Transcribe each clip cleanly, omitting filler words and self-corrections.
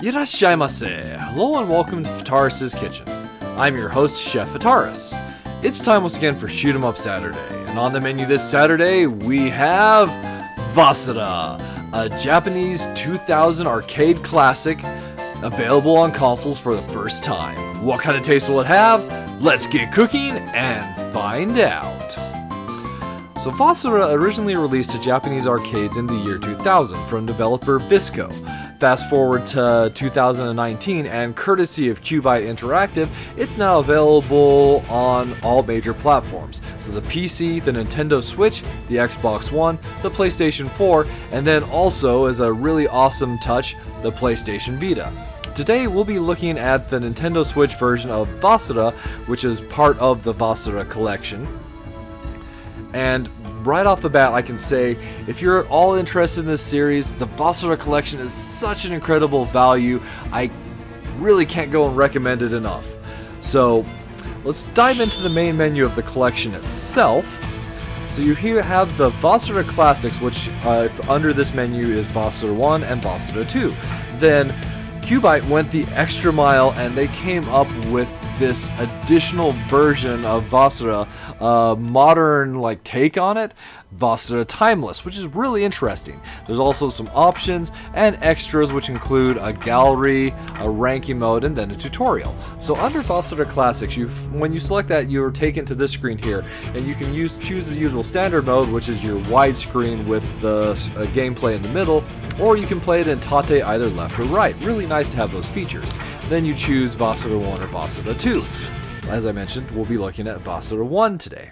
Irashaimase! Hello and welcome to Fitaurus Kitchen. I'm your host, Chef Fitaurus. It's time once again for Shoot 'em Up Saturday, and on the menu this Saturday we have Vasara, a Japanese 2000 arcade classic available on consoles for the first time. What kind of taste will it have? Let's get cooking and find out. So Vasara originally released to Japanese arcades in the year 2000 from developer Visco. Fast forward to 2019, and courtesy of Qbyte Interactive, it's now available on all major platforms. So the PC, the Nintendo Switch, the Xbox One, the PlayStation 4, and then also, as a really awesome touch, the PlayStation Vita. Today we'll be looking at the Nintendo Switch version of Vasara, which is part of the Vasara Collection. And right off the bat, I can say, if you're at all interested in this series, the Vasara Collection is such an incredible value. I really can't go and recommend it enough. So let's dive into the main menu of the collection itself. So you here have the Vasara Classics, which under this menu is Vasara 1 and Vasara 2. Then Qbyte went the extra mile and they came up with this additional version of Vasara, modern take on it, Vasara Timeless, which is really interesting. There's also some options and extras, which include a gallery, a ranking mode, and then a tutorial. So under Vasara Classics, when you select that, you're taken to this screen here, and you can choose the usual standard mode, which is your widescreen with the gameplay in the middle, or you can play it in Tate either left or right. Really nice to have those features. Then you choose Vasara 1 or Vasara 2. As I mentioned, we'll be looking at Vasara 1 today.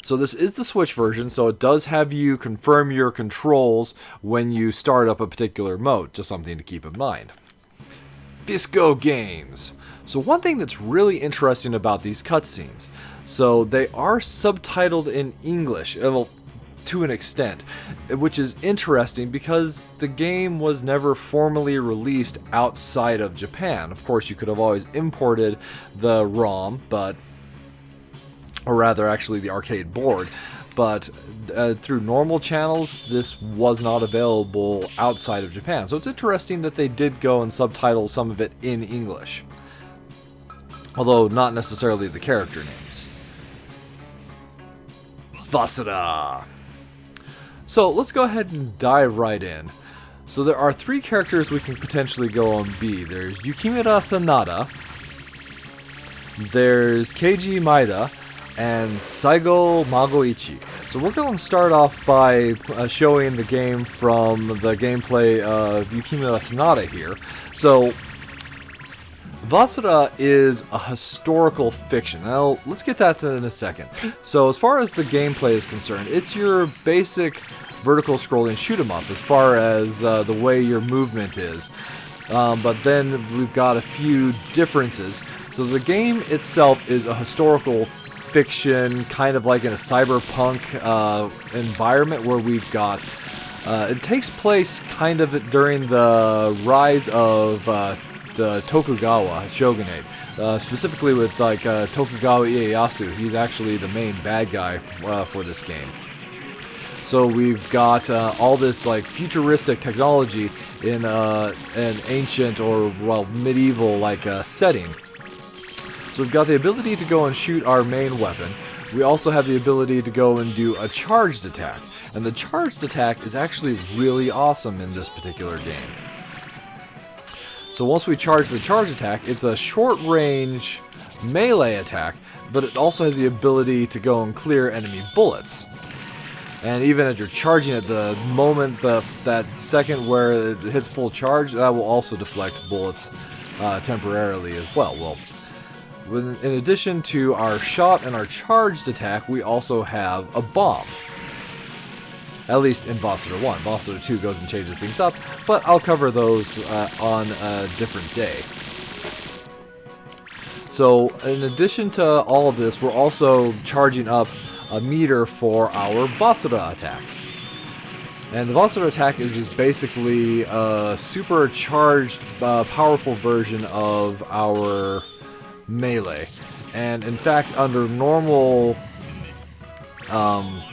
So this is the Switch version, so it does have you confirm your controls when you start up a particular mode, just something to keep in mind. Visco games. So one thing that's really interesting about these cutscenes, so they are subtitled in English, well, to an extent, which is interesting because the game was never formally released outside of Japan. Of course, you could have always imported the ROM, or rather actually the arcade board, but through normal channels this was not available outside of Japan. So it's interesting that they did go and subtitle some of it in English, although not necessarily the character names. Vasara! So let's go ahead and dive right in. So there are three characters we can potentially go and be. There's Yukimura Sanada, there's Keiji Maeda, and Saigo Magoichi. So we're going to start off by showing the game from the gameplay of Yukimura Sanada here. So Vasara is a historical fiction. Now let's get that in a second. So as far as the gameplay is concerned, it's your basic vertical scrolling shoot 'em up as far as the way your movement is. But then we've got a few differences. So the game itself is a historical fiction, kind of like in a cyberpunk environment where we've got it takes place kind of during the rise of the Tokugawa shogunate, specifically with Tokugawa Ieyasu. He's actually the main bad guy for this game. So we've got all this futuristic technology in an ancient or medieval setting. So we've got the ability to go and shoot our main weapon. We also have the ability to go and do a charged attack. And the charged attack is actually really awesome in this particular game. So once we charge the charge attack, it's a short-range melee attack, but it also has the ability to go and clear enemy bullets. And even as you're charging it, the moment that second where it hits full charge, that will also deflect bullets temporarily as well. In addition to our shot and our charged attack, we also have a bomb. At least in Vasara 1. Vasara 2 goes and changes things up, but I'll cover those on a different day. So in addition to all of this, we're also charging up a meter for our Vasara attack. And the Vasara attack is basically a supercharged, powerful version of our melee. And in fact, under normal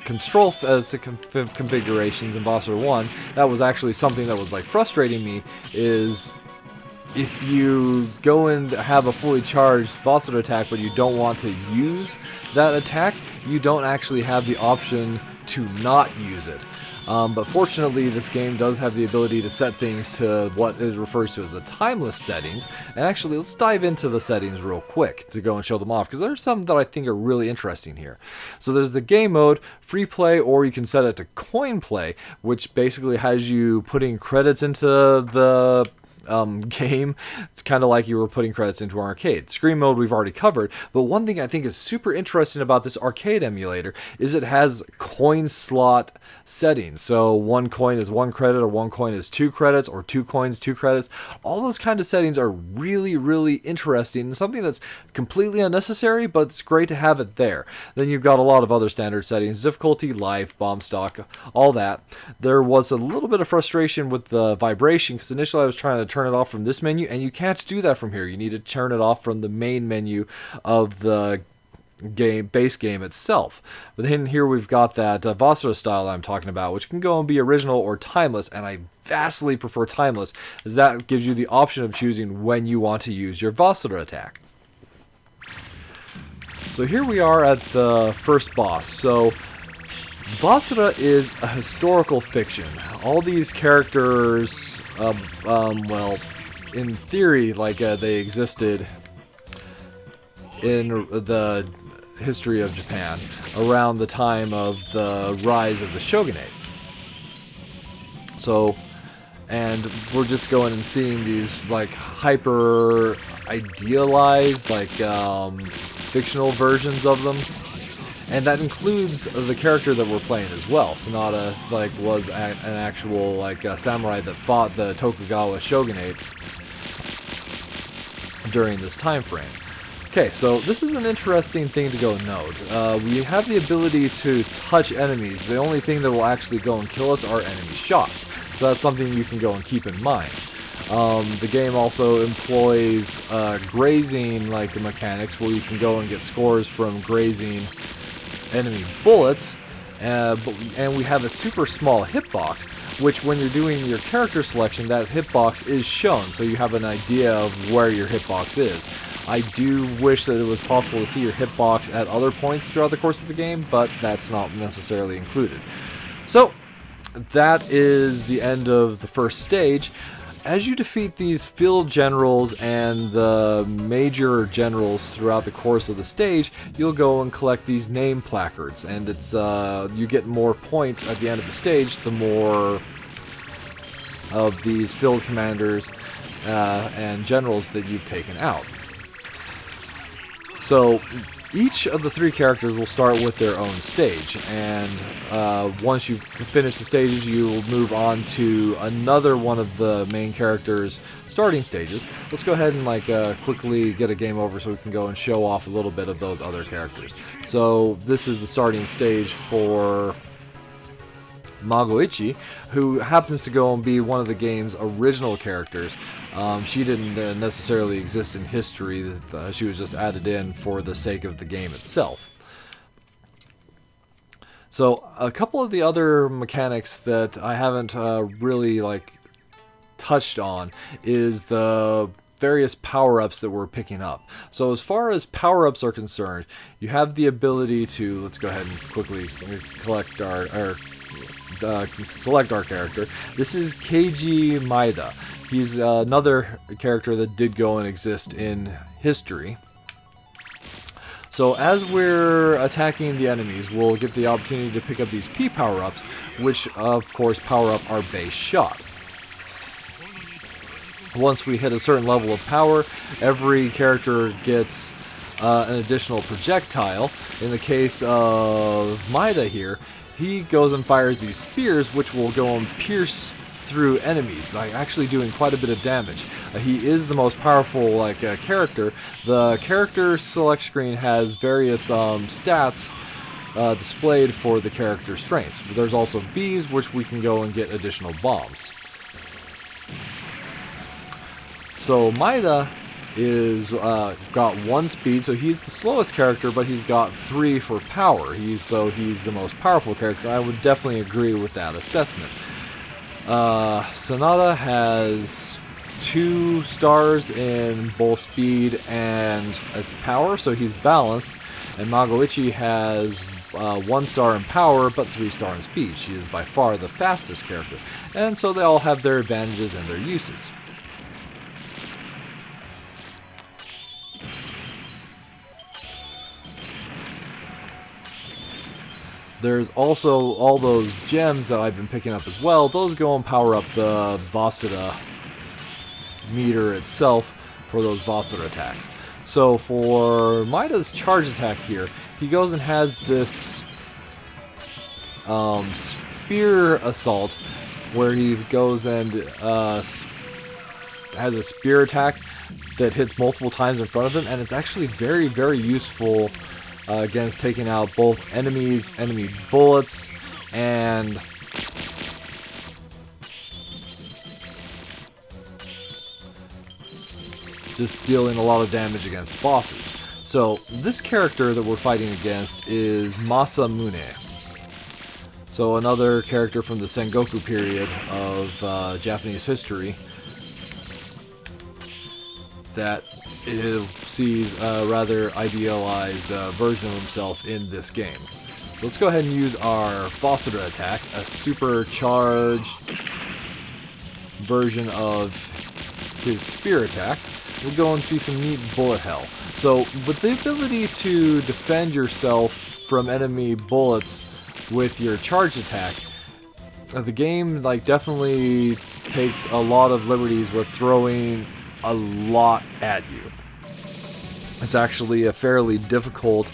control configurations in Vasara 1, that was actually something that was like frustrating me, is if you go and have a fully charged Vasara attack but you don't want to use that attack, you don't actually have the option to not use it. But fortunately, this game does have the ability to set things to what it refers to as the timeless settings. And actually, let's dive into the settings real quick to go and show them off, because there's some that I think are really interesting here. So there's the game mode, free play, or you can set it to coin play, which basically has you putting credits into the game. It's kind of like you were putting credits into an arcade. Screen mode we've already covered, but one thing I think is super interesting about this arcade emulator is it has coin slot settings. So 1 coin is 1 credit, or 1 coin is 2 credits, or 2 coins 2 credits. All those kind of settings are really, really interesting, and something that's completely unnecessary, but it's great to have it there. Then you've got a lot of other standard settings: difficulty, life, bomb stock, all that. There was a little bit of frustration with the vibration, because initially I was trying to turn it off from this menu, and you can't do that from here. You need to turn it off from the main menu of the base game itself. But then here we've got that Vasara style I'm talking about, which can go and be original or timeless, and I vastly prefer timeless, as that gives you the option of choosing when you want to use your Vasara attack. So here we are at the first boss. So Vasara is a historical fiction. All these characters, well, in theory, like they existed in the history of Japan around the time of the rise of the shogunate. So, and we're just going and seeing these like hyper idealized, like fictional versions of them. And that includes the character that we're playing as well. Sonata, like, was an actual, like, samurai that fought the Tokugawa shogunate during this time frame. Okay, so this is an interesting thing to go note. We have the ability to touch enemies. The only thing that will actually go and kill us are enemy shots. So that's something you can go and keep in mind. The game also employs grazing like mechanics, where you can go and get scores from grazing enemy bullets, and we have a super small hitbox, which when you're doing your character selection, that hitbox is shown, so you have an idea of where your hitbox is. I do wish that it was possible to see your hitbox at other points throughout the course of the game, but that's not necessarily included. So that is the end of the first stage. As you defeat these field generals and the major generals throughout the course of the stage, you'll go and collect these name placards, and it's you get more points at the end of the stage the more of these field commanders and generals that you've taken out. So each of the 3 characters will start with their own stage, and once you've finished the stages, you will move on to another one of the main characters' starting stages. Let's go ahead and quickly get a game over so we can go and show off a little bit of those other characters. So this is the starting stage for Magoichi, who happens to go and be one of the game's original characters. She didn't necessarily exist in history. She was just added in for the sake of the game itself. So a couple of the other mechanics that I haven't really touched on is the various power-ups that we're picking up. So as far as power-ups are concerned, you have the ability to, let's go ahead and quickly select our character. This is Keiji Maeda. He's another character that did go and exist in history. So as we're attacking the enemies, we'll get the opportunity to pick up these P power-ups, which of course power up our base shot. Once we hit a certain level of power, every character gets an additional projectile. In the case of Maeda here, he goes and fires these spears, which will go and pierce through enemies, actually doing quite a bit of damage. He is the most powerful character. The character select screen has various stats displayed for the character strengths. There's also Bs, which we can go and get additional bombs. So Maeda is got 1 speed, so he's the slowest character, but he's got 3 for power. He's the most powerful character. I would definitely agree with that assessment. Sonata has 2 stars in both speed and power, so he's balanced. And Magoichi has 1 star in power, but 3 star in speed. She is by far the fastest character. And so they all have their advantages and their uses. There's also all those gems that I've been picking up as well. Those go and power up the Vasara meter itself for those Vasara attacks. So for Maida's charge attack here, he goes and has this spear assault where he goes and has a spear attack that hits multiple times in front of him, and it's actually very, very useful against taking out both enemies, enemy bullets, and just dealing a lot of damage against bosses. So this character that we're fighting against is Masamune. So another character from the Sengoku period of Japanese history that sees a rather idealized version of himself in this game. So let's go ahead and use our Vasara attack, a supercharged version of his spear attack. We'll go and see some neat bullet hell. So with the ability to defend yourself from enemy bullets with your charge attack, the game definitely takes a lot of liberties with throwing a lot at you. It's actually a fairly difficult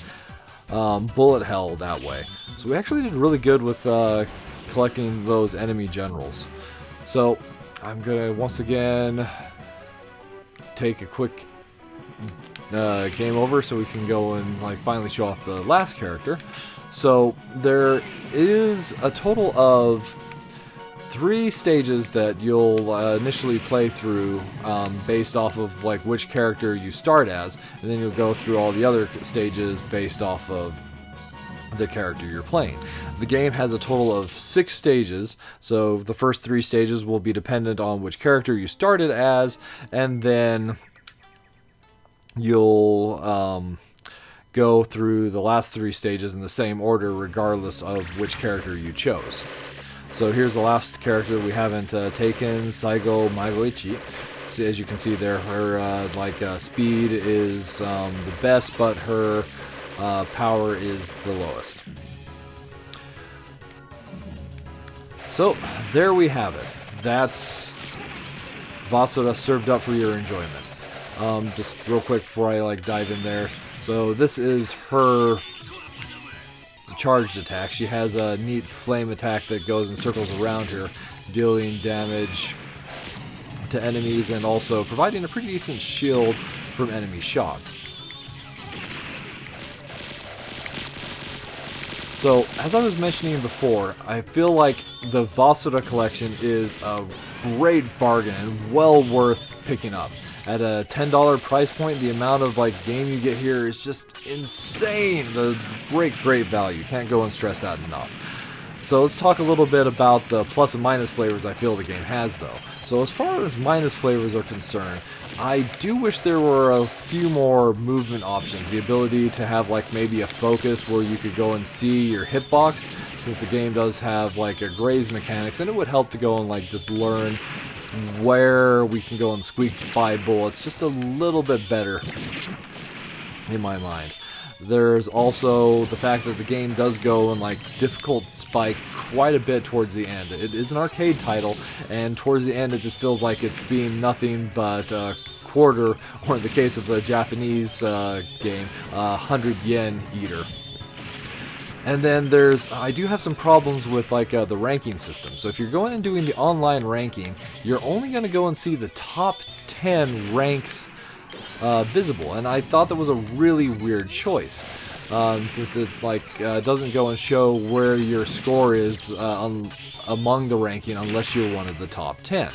bullet hell that way. So we actually did really good with collecting those enemy generals. So I'm gonna once again take a quick game over so we can go and finally show off the last character. So there is a total of 3 stages that you'll initially play through based off of which character you start as, and then you'll go through all the other stages based off of the character you're playing. The game has a total of 6 stages, so the first 3 stages will be dependent on which character you started as, and then you'll go through the last 3 stages in the same order regardless of which character you chose. So here's the last character we haven't taken, Saigo Magoichi. So as you can see there, her speed is the best, but her power is the lowest. So there we have it. That's Vasara served up for your enjoyment. Just real quick before I dive in there. So this is her charged attack. She has a neat flame attack that goes in circles around her, dealing damage to enemies and also providing a pretty decent shield from enemy shots. So, as I was mentioning before, I feel like the Vasara Collection is a great bargain and well worth picking up. At a $10 price point, the amount of game you get here is just insane. The great value. Can't go and stress that enough. So let's talk a little bit about the plus and minus flavors I feel the game has, though. So as far as minus flavors are concerned, I do wish there were a few more movement options. The ability to have maybe a focus where you could go and see your hitbox, since the game does have a graze mechanics, and it would help to go and just learn where we can go and squeak by bullets just a little bit better in my mind. There's also the fact that the game does go and difficult spike quite a bit towards the end. It is an arcade title, and towards the end it just feels like it's being nothing but a quarter, or in the case of the Japanese game, 100 yen eater. And then I do have some problems with the ranking system. So if you're going and doing the online ranking, you're only going to go and see the top 10 ranks visible. And I thought that was a really weird choice, since it doesn't go and show where your score is among the ranking unless you're one of the top 10.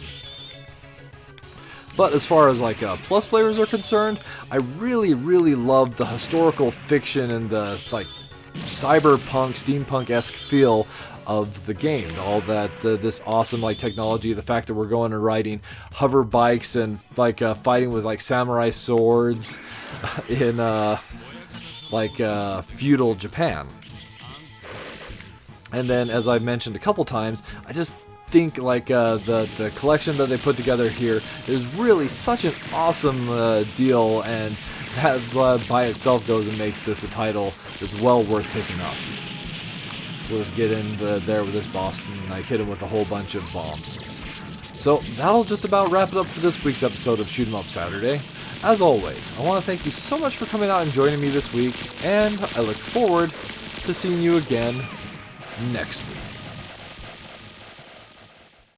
But as far as like plus flavors are concerned, I really love the historical fiction and the like cyberpunk, steampunk-esque feel of the game. All that this awesome like technology, the fact that we're going and riding hover bikes and like fighting with like samurai swords in feudal Japan. And then, as I've mentioned a couple times, I just think like the collection that they put together here is really such an awesome deal, and that by itself goes and makes this a title that's well worth picking up. So let's get in there with this boss and like hit him with a whole bunch of bombs. So that'll just about wrap it up for this week's episode of Shoot 'em Up Saturday. As always, I want to thank you so much for coming out and joining me this week, and I look forward to seeing you again next week.